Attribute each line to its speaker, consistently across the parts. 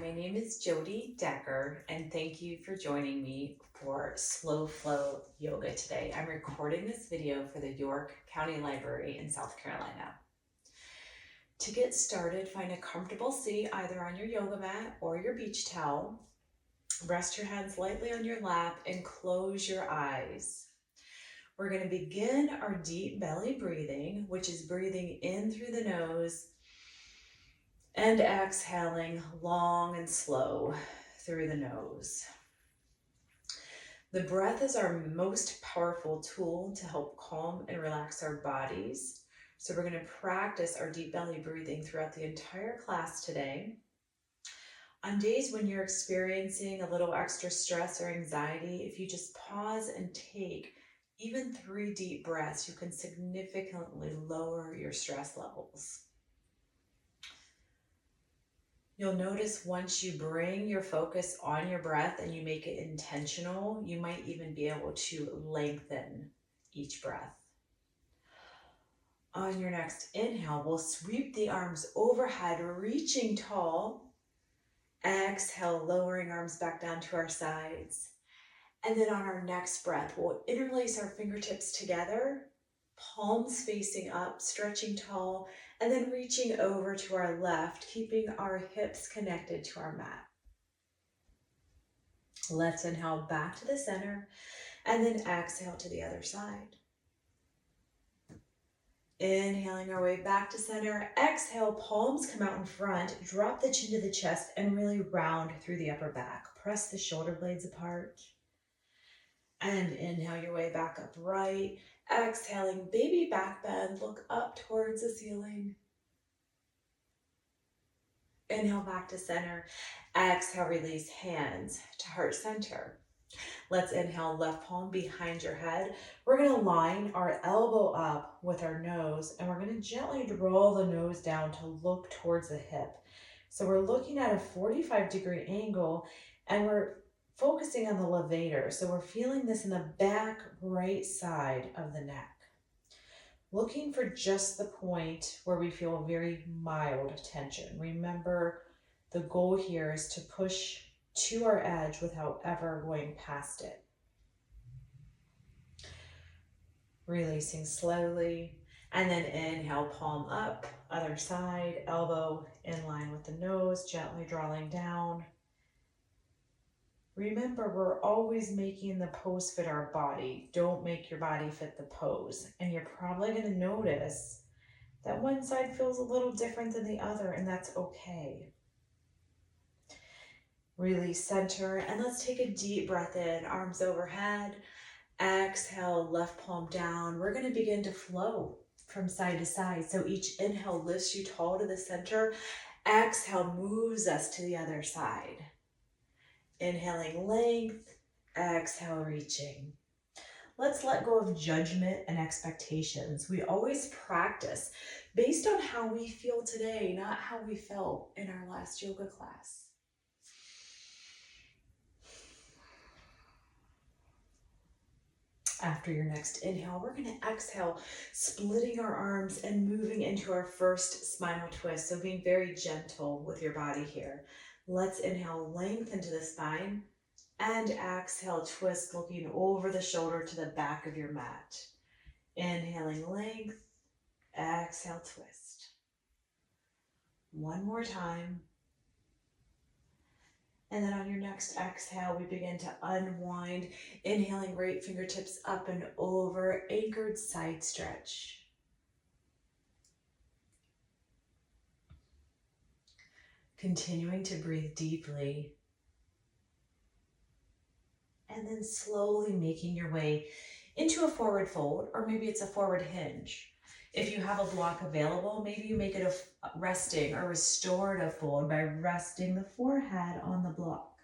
Speaker 1: my name is Jody Decker, and thank you for joining me for Slow Flow Yoga today. I'm recording this video for the York County Library in South Carolina. To get started, find a comfortable seat either on your yoga mat or your beach towel. Rest your hands lightly on your lap and close your eyes. We're going to begin our deep belly breathing, which is breathing in through the nose and exhaling long and slow through the nose. The breath is our most powerful tool to help calm and relax our bodies. So we're going to practice our deep belly breathing throughout the entire class today. On days when you're experiencing a little extra stress or anxiety, if you just pause and take even 3 deep breaths, you can significantly lower your stress levels. You'll notice once you bring your focus on your breath and you make it intentional, you might even be able to lengthen each breath. On your next inhale, we'll sweep the arms overhead, reaching tall. Exhale, lowering arms back down to our sides. And then on our next breath, we'll interlace our fingertips together, palms facing up, stretching tall, and then reaching over to our left, keeping our hips connected to our mat. Let's inhale back to the center, and then exhale to the other side. Inhaling our way back to center, exhale, palms come out in front, drop the chin to the chest, and really round through the upper back. Press the shoulder blades apart. And inhale your way back upright. Exhaling, baby back bend, look up towards the ceiling. Inhale back to center. Exhale, release hands to heart center. Let's inhale, left palm behind your head. We're going to line our elbow up with our nose, and we're going to gently draw the nose down to look towards the hip. So we're looking at a 45-degree angle, and we're focusing on the levator. So we're feeling this in the back right side of the neck. Looking for just the point where we feel very mild tension. Remember, the goal here is to push to our edge without ever going past it. Releasing slowly, and then inhale, palm up, other side, elbow in line with the nose, gently drawing down. Remember, we're always making the pose fit our body. Don't make your body fit the pose. And you're probably going to notice that one side feels a little different than the other, and that's okay. Release center, and let's take a deep breath in, arms overhead. Exhale, left palm down. We're going to begin to flow from side to side. So each inhale lifts you tall to the center. Exhale moves us to the other side. Inhaling length, exhale reaching. Let's let go of judgment and expectations. We always practice based on how we feel today, not how we felt in our last yoga class. After your next inhale, we're going to exhale, splitting our arms and moving into our first spinal twist. So being very gentle with your body here. Let's inhale, lengthen to the spine, and exhale, twist, looking over the shoulder to the back of your mat. Inhaling length, exhale, twist. One more time. And then on your next exhale, we begin to unwind, inhaling right fingertips up and over, anchored side stretch. Continuing to breathe deeply. And then slowly making your way into a forward fold, or maybe it's a forward hinge. If you have a block available, maybe you make it a resting or restorative fold by resting the forehead on the block.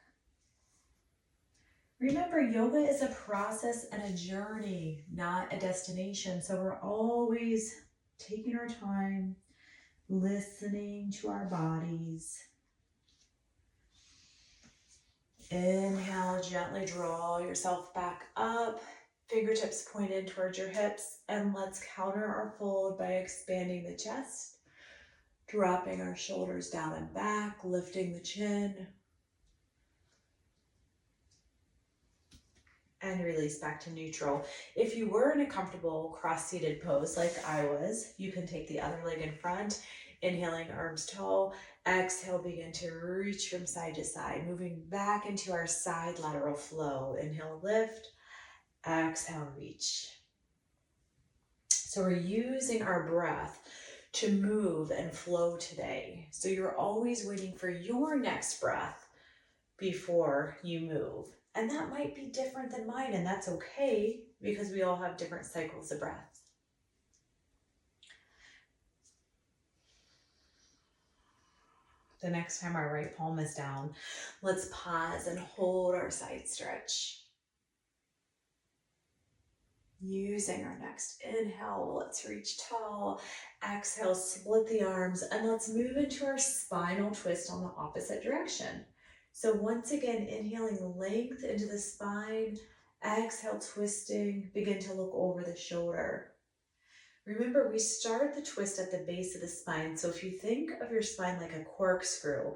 Speaker 1: Remember, yoga is a process and a journey, not a destination. So we're always taking our time, listening to our bodies. Inhale, gently draw yourself back up. Fingertips pointed towards your hips, and let's counter our fold by expanding the chest, Dropping our shoulders down and back, lifting the chin. And release back to neutral. If you were in a comfortable cross-seated pose like I was, you can take the other leg in front, inhaling arms tall. Exhale, begin to reach from side to side, moving back into our side lateral flow. Inhale, lift. Exhale, reach. So we're using our breath to move and flow today. So you're always waiting for your next breath before you move. And that might be different than mine, and that's okay because we all have different cycles of breath. The next time our right palm is down, let's pause and hold our side stretch. Using our next inhale, let's reach tall. Exhale, split the arms, and let's move into our spinal twist on the opposite direction. So once again, inhaling length into the spine. Exhale, twisting. Begin to look over the shoulder. Remember, we start the twist at the base of the spine. So if you think of your spine like a corkscrew,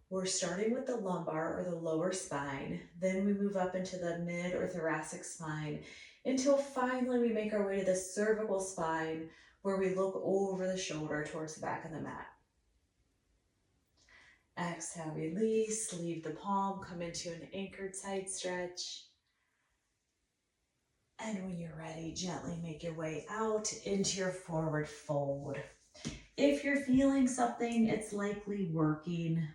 Speaker 1: we're starting with the lumbar or the lower spine. Then we move up into the mid or thoracic spine until finally we make our way to the cervical spine where we look over the shoulder towards the back of the mat. Exhale, release, leave the palm, come into an anchored side stretch. And when you're ready, gently make your way out into your forward fold. If you're feeling something, it's likely working.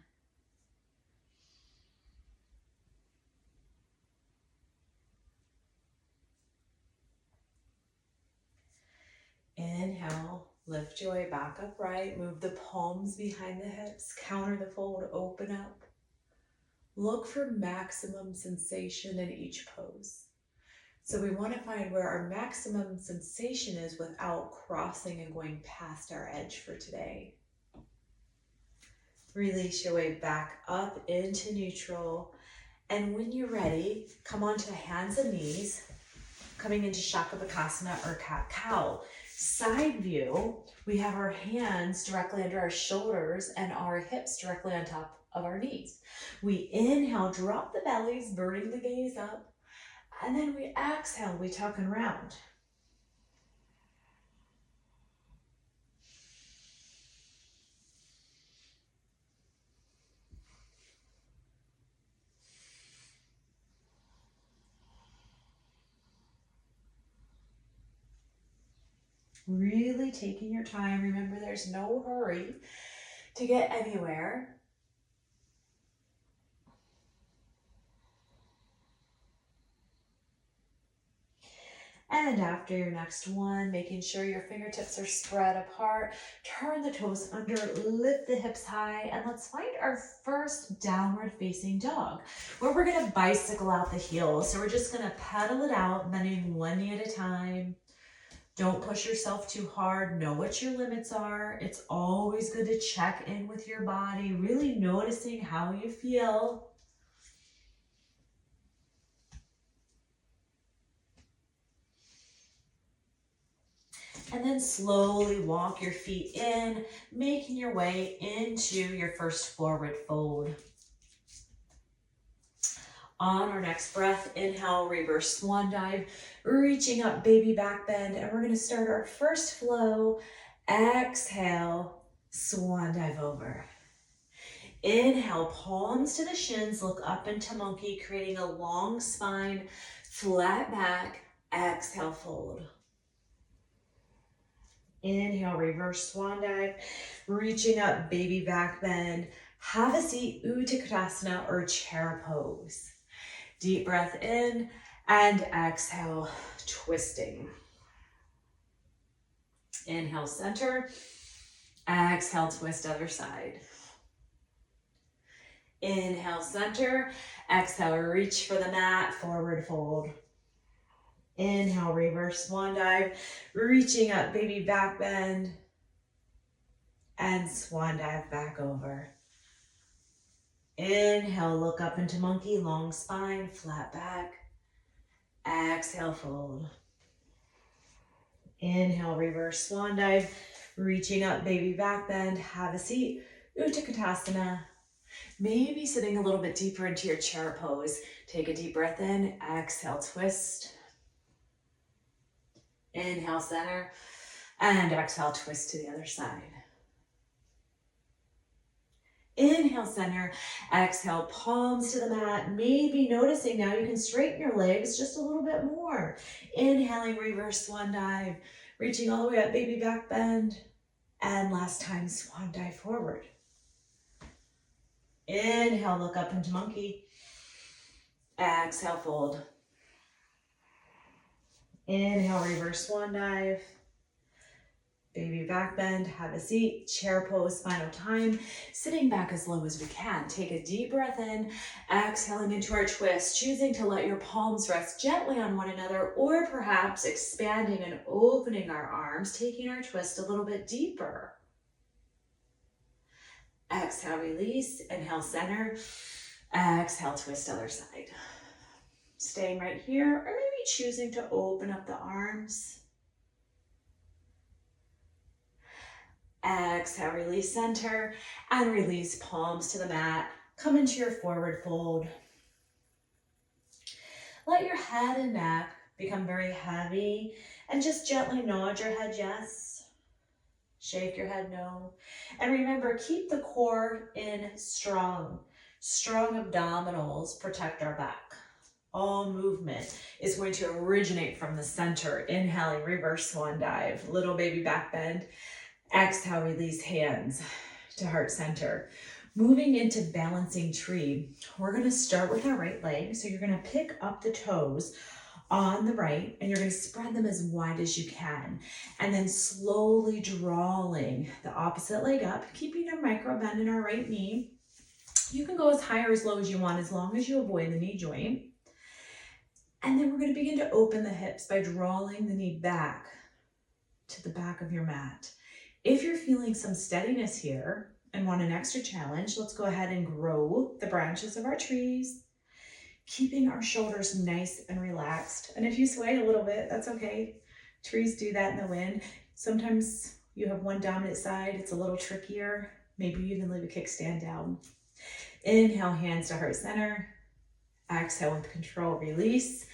Speaker 1: Inhale, lift your way back upright, move the palms behind the hips, counter the fold, open up. Look for maximum sensation in each pose. So we want to find where our maximum sensation is without crossing and going past our edge for today. Release your way back up into neutral. And when you're ready, come onto hands and knees, coming into Shakabakasana or cat-cow. Side view, we have our hands directly under our shoulders and our hips directly on top of our knees. We inhale, drop the bellies, burning the gaze up. And then we exhale, we tuck and round. Really taking your time. Remember, there's no hurry to get anywhere. And after your next one, making sure your fingertips are spread apart, turn the toes under, lift the hips high, and let's find our first downward facing dog, where we're gonna bicycle out the heels. So we're just gonna pedal it out, bending one knee at a time. Don't push yourself too hard. Know what your limits are. It's always good to check in with your body, really noticing how you feel. And then slowly walk your feet in, making your way into your first forward fold. On our next breath, inhale, reverse swan dive, reaching up, baby back bend, and we're gonna start our first flow. Exhale, swan dive over. Inhale, palms to the shins, look up into monkey, creating a long spine, flat back. Exhale, fold. Inhale, reverse swan dive, reaching up, baby back bend. Have a seat, Uttanasana or chair pose. Deep breath in and exhale, twisting. Inhale, center. Exhale, twist other side. Inhale, center. Exhale, reach for the mat, forward fold. Inhale, reverse swan dive, reaching up, baby back bend, and swan dive back over. Inhale, look up into monkey, long spine, flat back. Exhale, fold. Inhale, reverse swan dive, Reaching up, baby back bend, have a seat, Utkatasana. Maybe sitting a little bit deeper into your chair pose. Take a deep breath in, exhale, twist. Inhale, center, and exhale, twist to the other side. Inhale, center, exhale, palms to the mat. Maybe noticing now you can straighten your legs just a little bit more. Inhaling, reverse swan dive, reaching all the way up, baby back bend. And last time, swan dive forward. Inhale, look up into monkey. Exhale, fold. Inhale, reverse swan dive. Baby back bend, have a seat, chair pose, final time. Sitting back as low as we can. Take a deep breath in, exhaling into our twist, choosing to let your palms rest gently on one another, or perhaps expanding and opening our arms, taking our twist a little bit deeper. Exhale, release, inhale, center, exhale, twist other side. Staying right here, or maybe choosing to open up the arms. Exhale, release center, and release palms to the mat. Come into your forward fold. Let your head and neck become very heavy, and just gently nod your head yes. Shake your head no. And remember, keep the core in strong. Strong abdominals protect our back. All movement is going to originate from the center. Inhaling, reverse swan dive, little baby back bend. Exhale, release hands to heart center. Moving into balancing tree, we're going to start with our right leg. So you're going to pick up the toes on the right and you're going to spread them as wide as you can. And then slowly drawing the opposite leg up, keeping a micro bend in our right knee. You can go as high or as low as you want, as long as you avoid the knee joint. And then we're going to begin to open the hips by drawing the knee back to the back of your mat. If you're feeling some steadiness here and want an extra challenge, let's go ahead and grow the branches of our trees, keeping our shoulders nice and relaxed. And if you sway a little bit, that's okay. Trees do that in the wind. Sometimes you have one dominant side, it's a little trickier. Maybe you even leave a kickstand down. Inhale, hands to heart center. Exhale with control, release,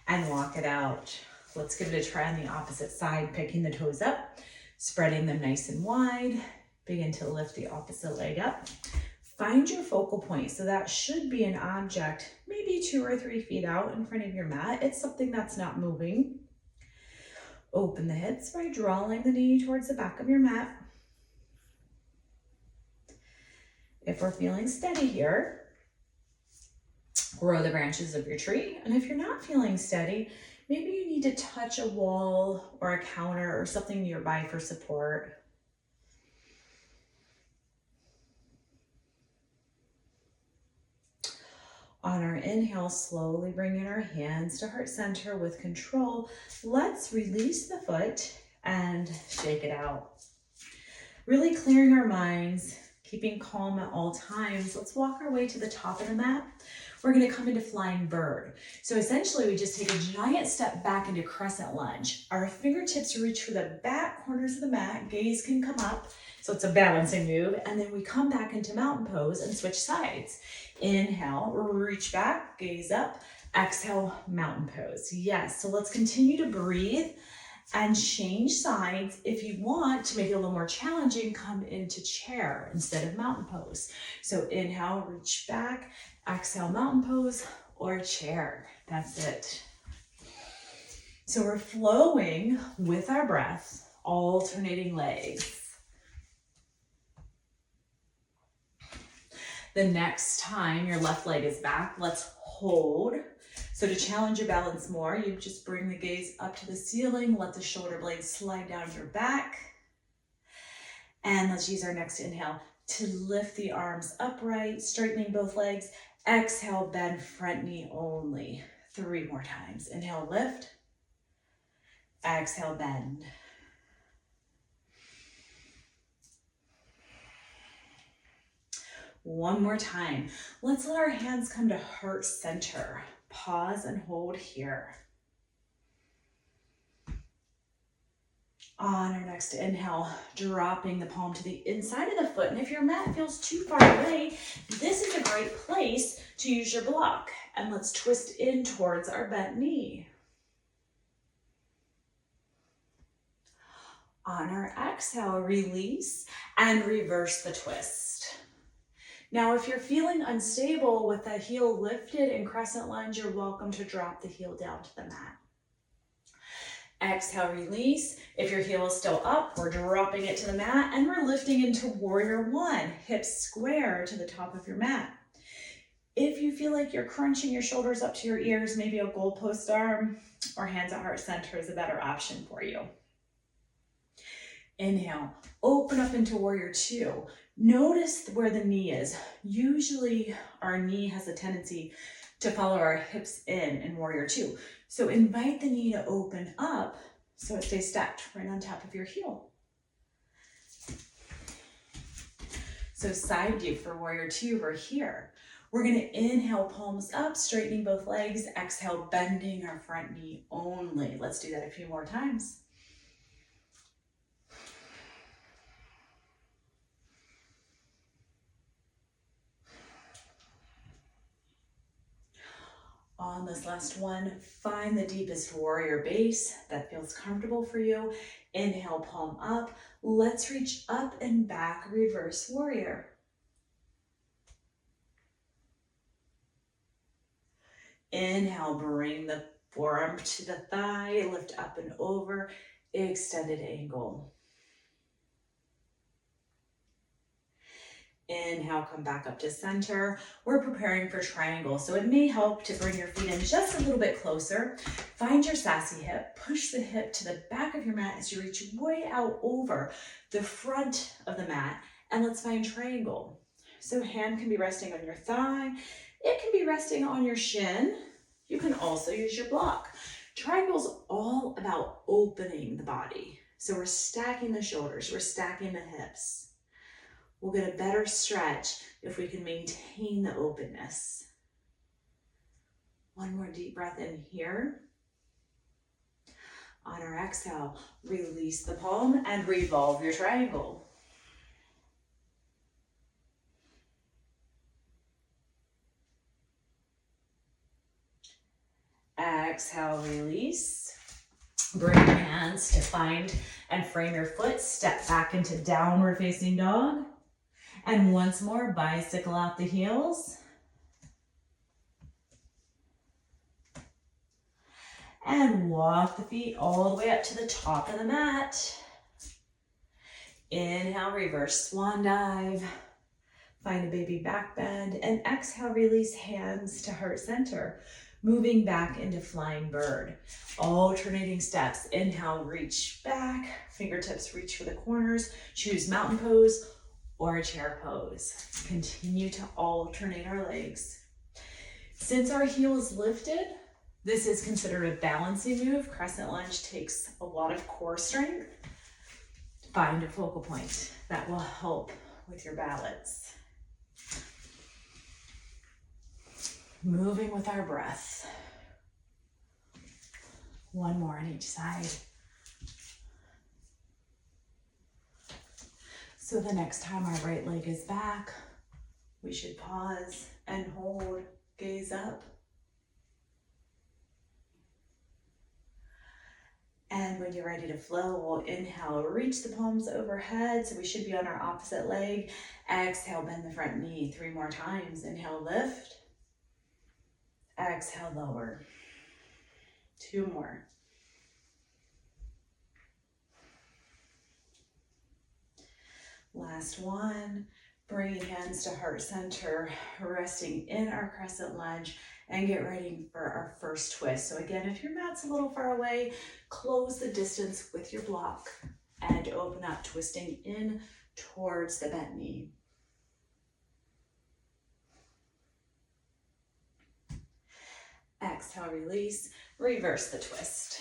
Speaker 1: and walk it out. Let's give it a try on the opposite side, picking the toes up. Spreading them nice and wide. Begin to lift the opposite leg up. Find your focal point. So that should be an object, maybe 2 or 3 feet out in front of your mat. It's something that's not moving. Open the hips by drawing the knee towards the back of your mat. If we're feeling steady here, grow the branches of your tree. And if you're not feeling steady, maybe you need to touch a wall or a counter or something nearby for support. On our inhale, slowly bring in our hands to heart center with control. Let's release the foot and shake it out. Really clearing our minds, keeping calm at all times. Let's walk our way to the top of the mat. We're going to come into flying bird. So essentially we just take a giant step back into crescent lunge. Our fingertips reach for the back corners of the mat. Gaze can come up. So it's a balancing move. And then we come back into mountain pose and switch sides. Inhale, reach back, gaze up. Exhale, mountain pose. Yes, so let's continue to breathe and change sides. If you want to make it a little more challenging, come into chair instead of mountain pose. So inhale, reach back. Exhale, mountain pose or chair. That's it. So we're flowing with our breath, alternating legs. The next time your left leg is back, let's hold. So to challenge your balance more, you just bring the gaze up to the ceiling, let the shoulder blades slide down your back. And let's use our next inhale to lift the arms upright, straightening both legs. Exhale, bend front knee only. 3 more times. Inhale, lift. Exhale, bend. One more time. Let's let our hands come to heart center. Pause and hold here. On our next inhale, dropping the palm to the inside of the foot. And if your mat feels too far away, this is a great place to use your block. And let's twist in towards our bent knee. On our exhale, release and reverse the twist. Now, if you're feeling unstable with the heel lifted in crescent lunge, you're welcome to drop the heel down to the mat. Exhale, release. If your heel is still up, we're dropping it to the mat and we're lifting into warrior one, hips square to the top of your mat. If you feel like you're crunching your shoulders up to your ears, maybe a goalpost arm or hands at heart center is a better option for you. Inhale, open up into warrior two. Notice where the knee is. Usually our knee has a tendency to follow our hips in warrior two. So invite the knee to open up so it stays stacked right on top of your heel. So side view for warrior two, we're here. We're gonna inhale, palms up, straightening both legs. Exhale, bending our front knee only. Let's do that a few more times. On this last one, find the deepest warrior base that feels comfortable for you. Inhale, palm up. Let's reach up and back, reverse warrior. Inhale, bring the forearm to the thigh, lift up and over, extended angle. Inhale, come back up to center. We're preparing for triangle, so it may help to bring your feet in just a little bit closer. Find your sassy hip, push the hip to the back of your mat as you reach way out over the front of the mat, and let's find triangle. So hand can be resting on your thigh, it can be resting on your shin. You can also use your block. Triangle's all about opening the body. So we're stacking the shoulders, we're stacking the hips. We'll get a better stretch if we can maintain the openness. One more deep breath in here. On our exhale, release the palm and revolve your triangle. Exhale, release. Bring your hands to find and frame your foot. Step back into downward facing dog. And once more, bicycle out the heels. And walk the feet all the way up to the top of the mat. Inhale, reverse swan dive. Find a baby back bend. And exhale, release hands to heart center. Moving back into flying bird. Alternating steps. Inhale, reach back. Fingertips reach for the corners. Choose mountain pose or a chair pose. Continue to alternate our legs. Since our heel is lifted, this is considered a balancing move. Crescent lunge takes a lot of core strength. Find a focal point that will help with your balance. Moving with our breath. One more on each side. So the next time our right leg is back, we should pause and hold, gaze up. And when you're ready to flow, we'll inhale, reach the palms overhead. So we should be on our opposite leg. Exhale, bend the front knee 3 more times. Inhale, lift. Exhale, lower. 2 more. Last one. Bring hands to heart center, resting in our crescent lunge, and get ready for our first twist. So again, if your mat's a little far away, close the distance with your block and open up, twisting in towards the bent knee. Exhale, release, reverse the twist.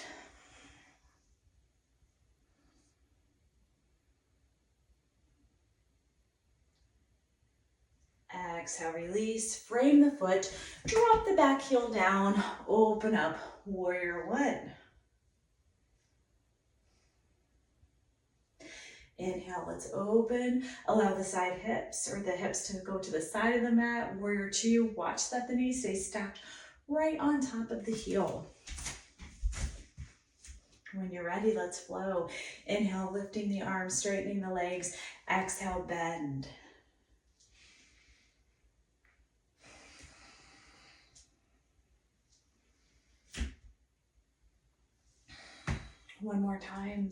Speaker 1: Exhale, release, frame the foot, drop the back heel down, open up, warrior one. Inhale, let's open. Allow the side hips or the hips to go to the side of the mat. Warrior two, watch that the knees stay stacked right on top of the heel. When you're ready, let's flow. Inhale, lifting the arms, straightening the legs. Exhale, bend. One more time.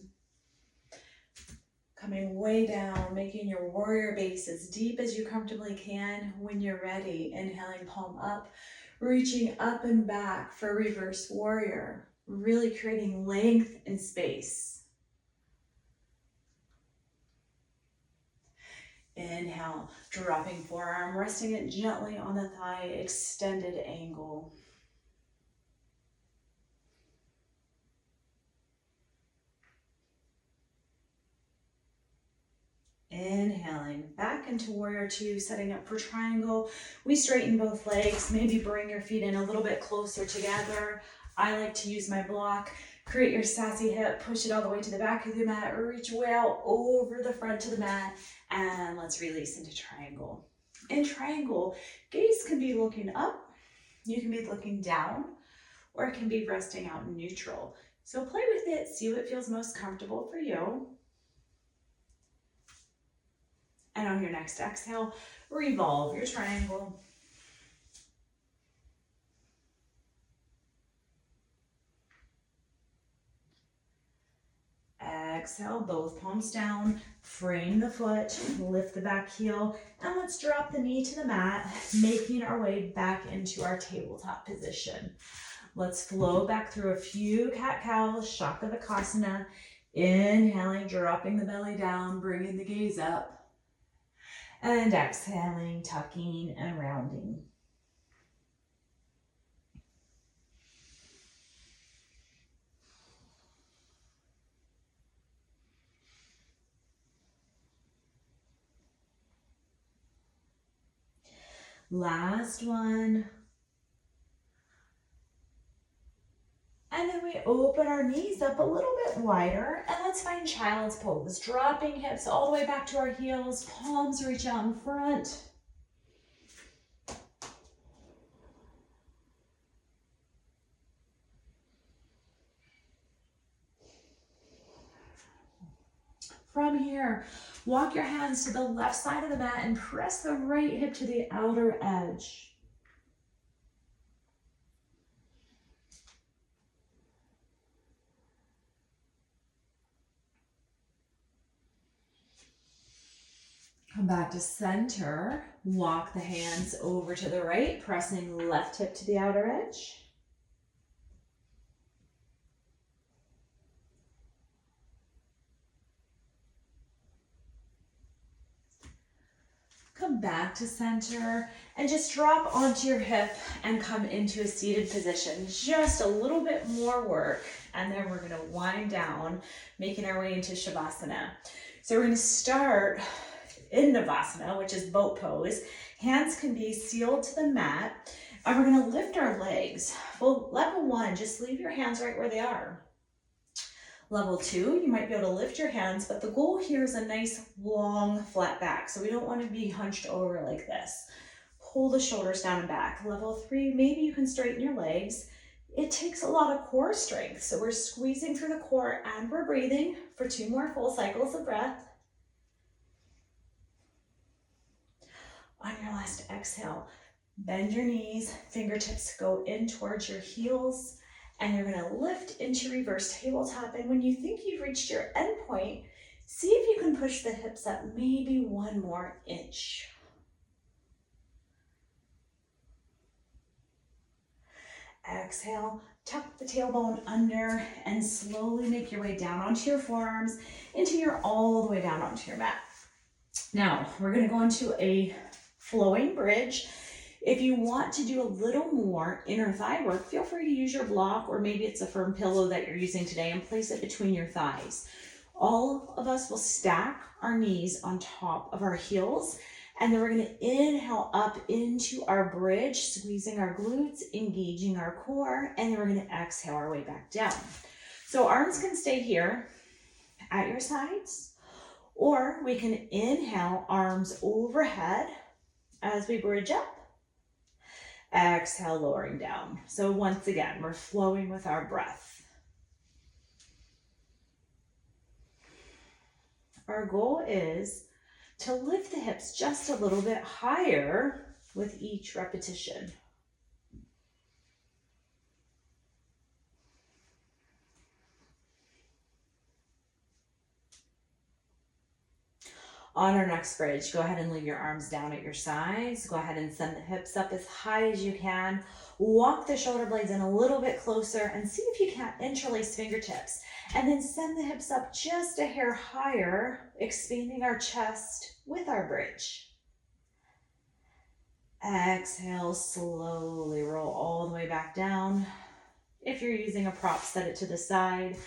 Speaker 1: Coming way down, making your warrior base as deep as you comfortably can. When you're ready, inhaling, palm up, reaching up and back for reverse warrior, really creating length and space. Inhale, dropping forearm, resting it gently on the thigh, extended angle. Inhaling back into warrior two, setting up for triangle. We straighten both legs, maybe bring your feet in a little bit closer together. I like to use my block. Create your sassy hip, push it all the way to the back of the mat, reach way out over the front of the mat, and let's release into triangle. In triangle, gaze can be looking up, you can be looking down, or it can be resting out in neutral. So play with it, see what feels most comfortable for you. And on your next exhale, revolve your triangle. Exhale, both palms down, frame the foot, lift the back heel, and let's drop the knee to the mat, making our way back into our tabletop position. Let's flow back through a few cat-cows, Shakavakasana. Inhaling, dropping the belly down, bringing the gaze up. And exhaling, tucking and rounding. Last one. And then we open our knees up a little bit wider, and let's find child's pose. Dropping hips all the way back to our heels, palms reach out in front. From here, walk your hands to the left side of the mat and press the right hip to the outer edge. Come back to center, walk the hands over to the right, pressing left hip to the outer edge. Come back to center and just drop onto your hip and come into a seated position. Just a little bit more work, and then we're going to wind down, making our way into Shavasana. So we're going to start in Navasana, which is boat pose. Hands can be sealed to the mat, and we're going to lift our legs. Well, level one, just leave your hands right where they are. Level two, you might be able to lift your hands, but the goal here is a nice long flat back. So we don't want to be hunched over like this. Pull the shoulders down and back. Level three, maybe you can straighten your legs. It takes a lot of core strength. So we're squeezing through the core and we're breathing for 2 more full cycles of breath. On your last exhale, bend your knees, fingertips go in towards your heels. And you're going to lift into reverse tabletop. And when you think you've reached your end point, see if you can push the hips up maybe 1 more inch. Exhale, tuck the tailbone under and slowly make your way down onto your forearms until you're all the way down onto your mat. Now, we're going to go into a flowing bridge. If you want to do a little more inner thigh work, feel free to use your block, or maybe it's a firm pillow that you're using today, and place it between your thighs. All of us will stack our knees on top of our heels, and then we're going to inhale up into our bridge, squeezing our glutes, engaging our core, and then we're going to exhale our way back down. So arms can stay here at your sides, Or we can inhale, arms overhead as we bridge up. Exhale, lowering down. So once again, we're flowing with our breath. Our goal is to lift the hips just a little bit higher with each repetition. On our next bridge, go ahead and leave your arms down at your sides. Go ahead and send the hips up as high as you can. Walk the shoulder blades in a little bit closer and see if you can interlace fingertips. And then send the hips up just a hair higher, expanding our chest with our bridge. Exhale, slowly roll all the way back down. If you're using a prop, set it to the side.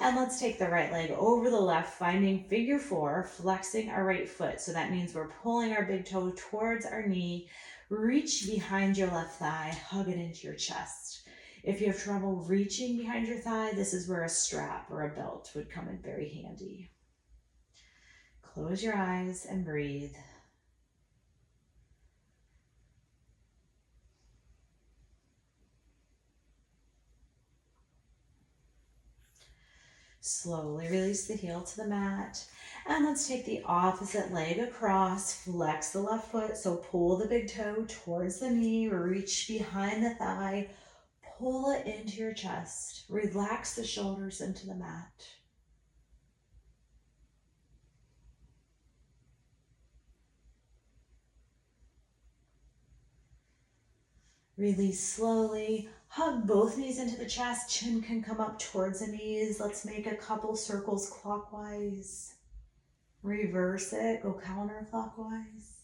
Speaker 1: And let's take the right leg over the left, finding figure four, flexing our right foot. So that means we're pulling our big toe towards our knee. Reach behind your left thigh, hug it into your chest. If you have trouble reaching behind your thigh, this is where a strap or a belt would come in very handy. Close your eyes and breathe. Slowly release the heel to the mat. And let's take the opposite leg across. Flex the left foot. So pull the big toe towards the knee. Reach behind the thigh. Pull it into your chest. Relax the shoulders into the mat. Release slowly. Hug both knees into the chest. Chin can come up towards the knees. Let's make a couple circles clockwise. Reverse it. Go counterclockwise.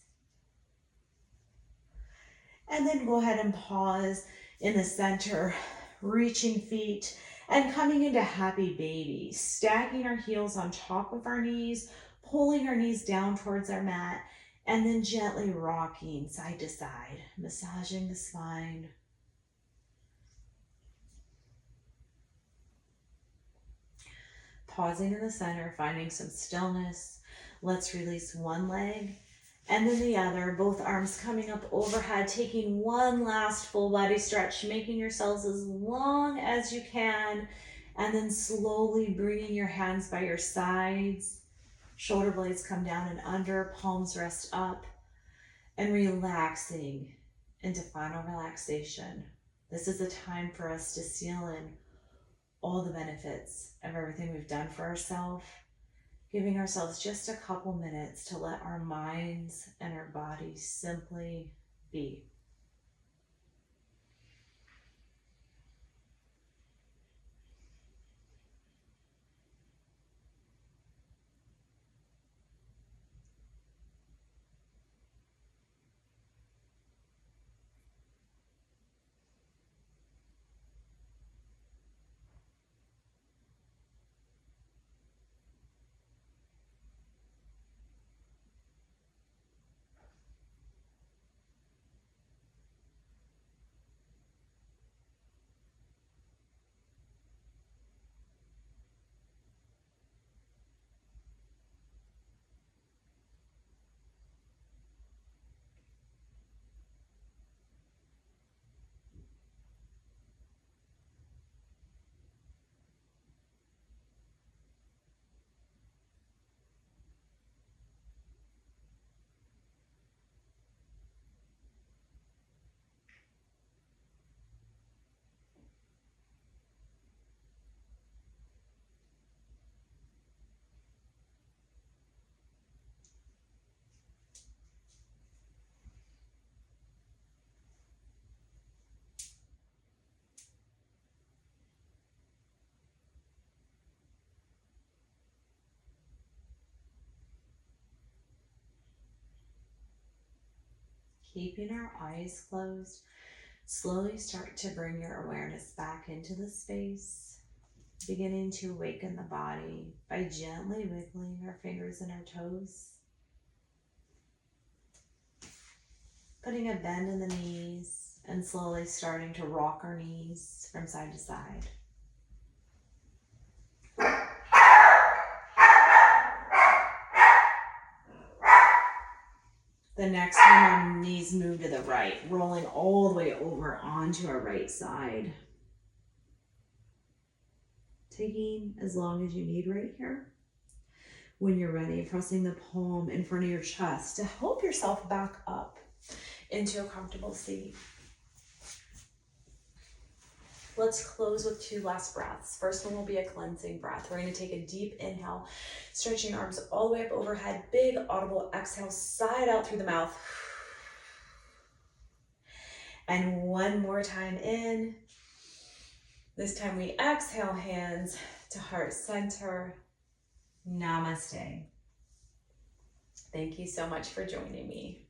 Speaker 1: And then go ahead and pause in the center, reaching feet and coming into happy baby. Stacking our heels on top of our knees, pulling our knees down towards our mat, and then gently rocking side to side, massaging the spine. Pausing in the center, finding some stillness. Let's release one leg and then the other, both arms coming up overhead, taking one last full body stretch, making yourselves as long as you can, and then slowly bringing your hands by your sides. Shoulder blades come down and under, palms rest up, and relaxing into final relaxation. This is a time for us to seal in all the benefits of everything we've done for ourselves, giving ourselves just a couple minutes to let our minds and our bodies simply be. Keeping our eyes closed, slowly start to bring your awareness back into the space, beginning to awaken the body by gently wiggling our fingers and our toes, putting a bend in the knees, and slowly starting to rock our knees from side to side. the next time our knees move to the right, rolling all the way over onto our right side. Taking as long as you need right here. When you're ready, pressing the palm in front of your chest to help yourself back up into a comfortable seat. Let's close with 2 last breaths. First one will be a cleansing breath. We're going to take a deep inhale, stretching arms all the way up overhead. Big audible exhale, side out through the mouth. And one more time in. This time we exhale, hands to heart center. Namaste. Thank you so much for joining me.